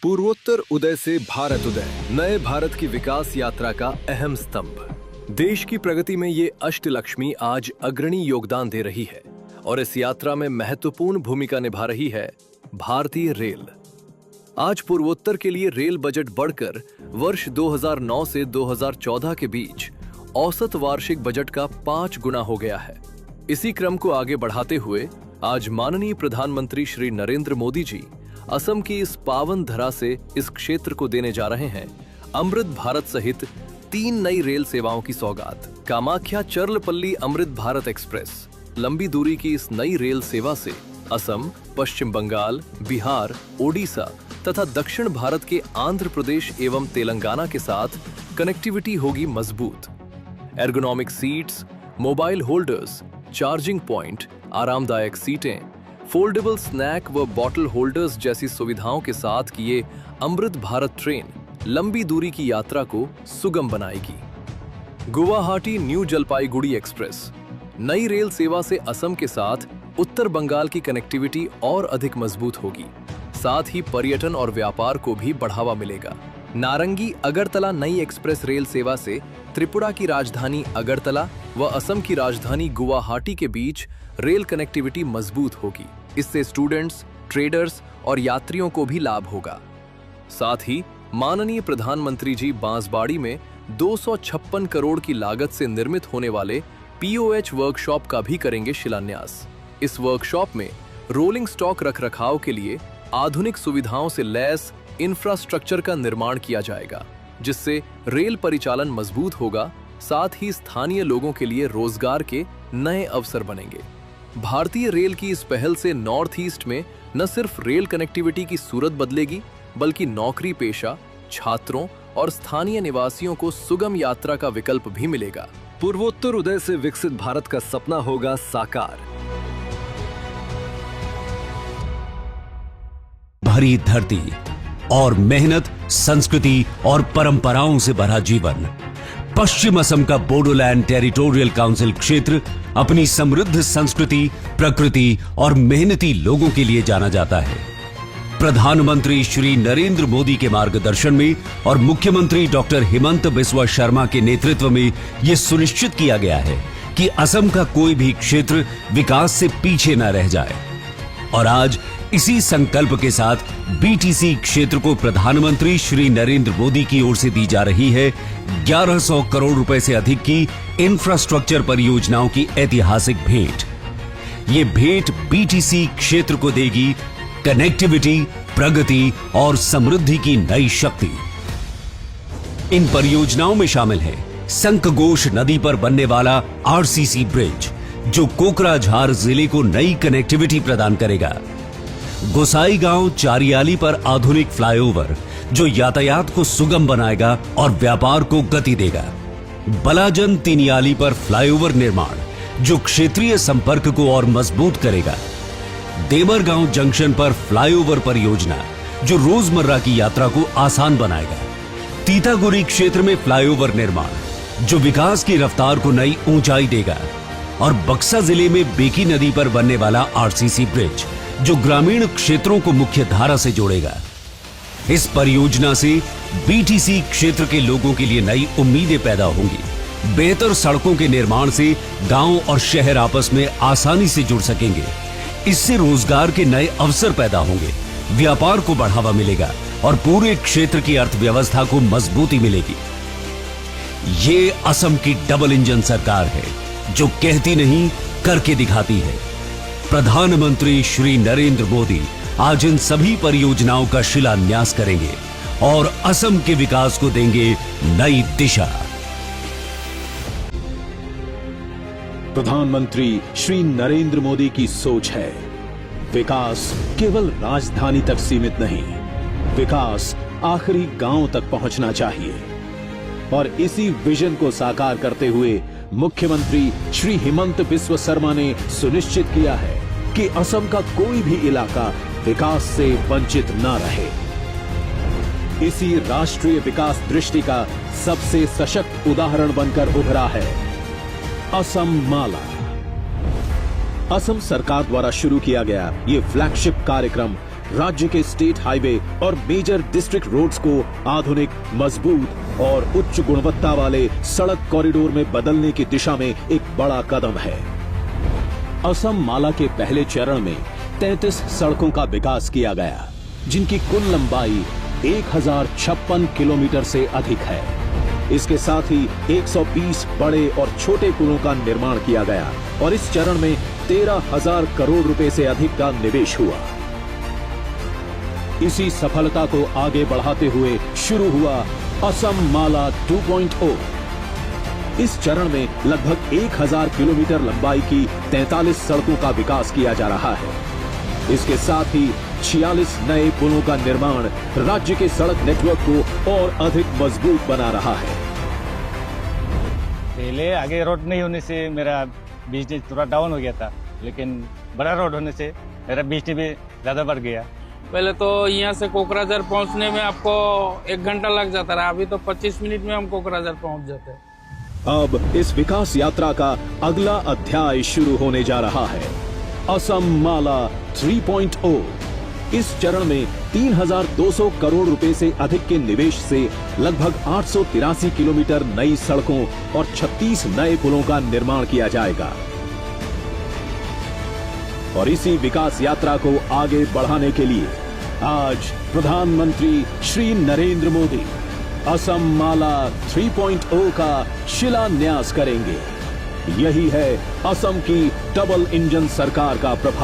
पूर्वोत्तर उदय से भारत उदय, नए भारत की विकास यात्रा का अहम स्तंभ। देश की प्रगति में ये अष्टलक्ष्मी आज अग्रणी योगदान दे रही है और इस यात्रा में महत्वपूर्ण भूमिका निभा रही है भारतीय रेल। आज पूर्वोत्तर के लिए रेल बजट बढ़कर वर्ष 2009 से 2014 के बीच औसत वार्षिक बजट का 5 गुना हो गया है। इसी क्रम को आगे बढ़ाते हुए आज माननीय प्रधानमंत्री श्री नरेंद्र मोदी जी असम की इस पावन धरा से इस क्षेत्र को देने जा रहे हैं अमृत भारत सहित 3 नई रेल सेवाओं की सौगात। कामाख्या चर्लपल्ली अमृत भारत एक्सप्रेस लंबी दूरी की इस नई रेल सेवा से असम, पश्चिम बंगाल, बिहार, ओडिशा तथा दक्षिण भारत के आंध्र प्रदेश एवं तेलंगाना के साथ कनेक्टिविटी होगी मजबूत। Ergonomic seats, mobile holders, charging point, आरामदायक सीटें, फोल्डेबल स्नैक व बॉटल होल्डर्स जैसी सुविधाओं के साथ की ये अमृत भारत ट्रेन लंबी दूरी की यात्रा को सुगम बनाएगी। गुवाहाटी न्यू जलपाईगुड़ी एक्सप्रेस नई रेल सेवा से असम के साथ उत्तर बंगाल की कनेक्टिविटी और अधिक मजबूत होगी। साथ ही पर्यटन और व्यापार को भी बढ़ावा मिलेगा। नारंगी अगरतला नई एक्सप्रेस रेल सेवा से त्रिपुरा की राजधानी अगरतला व असम की राजधानी गुवाहाटी के बीच रेल कनेक्टिविटी मजबूत होगी। इससे स्टूडेंट्स, ट्रेडर्स और यात्रियों को भी लाभ होगा। साथ ही माननीय प्रधानमंत्री जी बांसवाड़ी में 256 करोड़ की लागत से निर्मित होने वाले POH वर्कशॉप का भी करेंगे शिलान्यास। इस वर्कशॉप में रोलिंग स्टॉक रखरखाव के लिए आधुनिक सुविधाओं से लैस इंफ्रास्ट्रक्चर का निर्माण किया जाएगा, जिससे रेल परिचालन मजबूत होगा। साथ ही स्थानीय लोगों के लिए रोजगार के नए अवसर बनेंगे। भारतीय रेल की इस पहल से नॉर्थ ईस्ट में न सिर्फ रेल कनेक्टिविटी की सूरत बदलेगी, बल्कि नौकरी पेशा, छात्रों और स्थानीय निवासियों को सुगम यात्रा का विकल्प भी मिलेगा। पूर्वोत्तर उदय से विकसित भारत का सपना होगा साकार। भरी धरती और मेहनत, संस्कृति और परंपराओं से भरा जीवन। पश्चिम असम का बोडोलैंड टेरिटोरियल काउंसिल क्षेत्र अपनी समृद्ध संस्कृति, प्रकृति और मेहनती लोगों के लिए जाना जाता है। प्रधानमंत्री श्री नरेंद्र मोदी के मार्गदर्शन में और मुख्यमंत्री डॉक्टर हिमंत बिस्वा शर्मा के नेतृत्व में यह सुनिश्चित किया गया है कि असम का कोई भी क्षेत्र विकास से पीछे न रह जाए। और आज इसी संकल्प के साथ BTC क्षेत्र को प्रधानमंत्री श्री नरेंद्र मोदी की ओर से दी जा रही है 1100 करोड़ रुपए से अधिक की इंफ्रास्ट्रक्चर परियोजनाओं की ऐतिहासिक भेंट। ये भेंट BTC क्षेत्र को देगी कनेक्टिविटी, प्रगति और समृद्धि की नई शक्ति। इन परियोजनाओं में शामिल है संकगोश नदी पर बनने वाला RCC ब्रिज, जो कोकराझार जिले को नई कनेक्टिविटी प्रदान करेगा। गोसाईगांव चारियाली पर आधुनिक फ्लाईओवर, जो यातायात को सुगम बनाएगा और व्यापार को गति देगा। बलाजन तिनियाली पर फ्लाईओवर निर्माण, जो क्षेत्रीय संपर्क को और मजबूत करेगा। देवरगांव जंक्शन पर फ्लाईओवर परियोजना, जो रोजमर्रा की यात्रा को आसान बनाएगा। तीतागुरी क्षेत्र में फ्लाईओवर निर्माण, जो विकास की रफ्तार को नई ऊंचाई देगा। और बक्सा जिले में बेकी नदी पर बनने वाला RCC ब्रिज, जो ग्रामीण क्षेत्रों को मुख्य धारा से जोड़ेगा। इस परियोजना से BTC क्षेत्र के लोगों के लिए नई उम्मीदें पैदा होंगी। बेहतर सड़कों के निर्माण से गांव और शहर आपस में आसानी से जुड़ सकेंगे। इससे रोजगार के नए अवसर पैदा होंगे, व्यापार को बढ़ावा मिलेगा और पूरे क्षेत्र की अर्थव्यवस्था को मजबूती मिलेगी। ये असम की डबल इंजन सरकार है, जो कहती नहीं करके दिखाती है। प्रधानमंत्री श्री नरेंद्र मोदी आज इन सभी परियोजनाओं का शिलान्यास करेंगे और असम के विकास को देंगे नई दिशा। प्रधानमंत्री श्री नरेंद्र मोदी की सोच है, विकास केवल राजधानी तक सीमित नहीं, विकास आखिरी गांव तक पहुंचना चाहिए। और इसी विजन को साकार करते हुए मुख्यमंत्री श्री हिमंत बिस्वा शर्मा ने सुनिश्चित किया है कि असम का कोई भी इलाका विकास से वंचित न रहे। इसी राष्ट्रीय विकास दृष्टि का सबसे सशक्त उदाहरण बनकर उभरा है असम माला। असम सरकार द्वारा शुरू किया गया ये फ्लैगशिप कार्यक्रम राज्य के स्टेट हाईवे और मेजर डिस्ट्रिक्ट रोड्स को आधुनिक, मजबूत और उच्च गुणवत्ता वाले सड़क कॉरिडोर में बदलने की दिशा में एक बड़ा कदम है। असम माला के पहले चरण में 33 सड़कों का विकास किया गया, जिनकी कुल लंबाई 1056 किलोमीटर से अधिक है। इसके साथ ही 120 बड़े और छोटे पुलों का निर्माण किया गया और इस चरण में 13,000 करोड़ रुपए से अधिक का निवेश हुआ। इसी सफलता को आगे बढ़ाते हुए शुरू हुआ असम माला 2.0। इस चरण में लगभग 1000 किलोमीटर लंबाई की 43 सड़कों का विकास किया जा रहा है। इसके साथ ही 46 नए पुलों का निर्माण राज्य के सड़क नेटवर्क को और अधिक मजबूत बना रहा है। पहले आगे रोड नहीं होने से मेरा बिजनेस थोड़ा डाउन हो गया था, लेकिन बड़ा रोड होने से मेरा बिजनेस भी ज्यादा बढ़ गया। पहले तो यहाँ से कोकराझार पहुँचने में आपको 1 घंटा लग जाता रहा, अभी तो 25 मिनट में हम कोकराझार पहुँच जाते हैं। अब इस विकास यात्रा का अगला अध्याय शुरू होने जा रहा है, असम माला 3.0। इस चरण में 3,200 करोड़ रुपए से अधिक के निवेश से लगभग 883 किलोमीटर नई सड़कों और 36 नए पुलों का निर्माण किया जाएगा। और इसी विकास यात्रा को आगे बढ़ाने के लिए आज प्रधानमंत्री श्री नरेंद्र मोदी असम माला 3.0 का शिलान्यास करेंगे। यही है असम की डबल इंजन सरकार का प्रभाव।